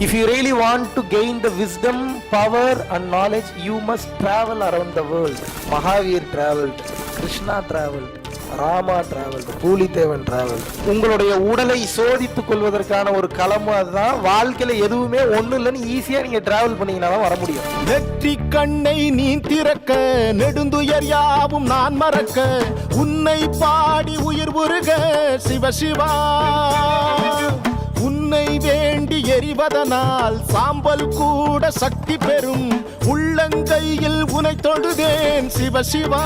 If you really want to gain the wisdom, power and knowledge, you must travel around the world. Mahavir traveled, Krishna traveled, Rama travel, Pulithevan travel. உங்களுடைய உடலை சோதித்துக் கொள்வதற்கான ஒரு களம் அதுதான். வாழ்க்கையில எதுவுமே ஒண்ணு இல்லைன்னு ஈஸியா நீங்க டிராவல் பண்ணீங்கன்னா தான் வர முடியும். நெற்றி கண்ணை நீ திறக்க, நெடுந்துயர் யாவும் நான் மறக்க, உன்னை பாடி உயிர் உருக சிவ சிவா. உன்னை வேண்டி எரிவதனால் சாம்பல் கூட சக்தி பெறும், உள்ளங்கையில் உனை தொழுதேன் சிவ சிவா.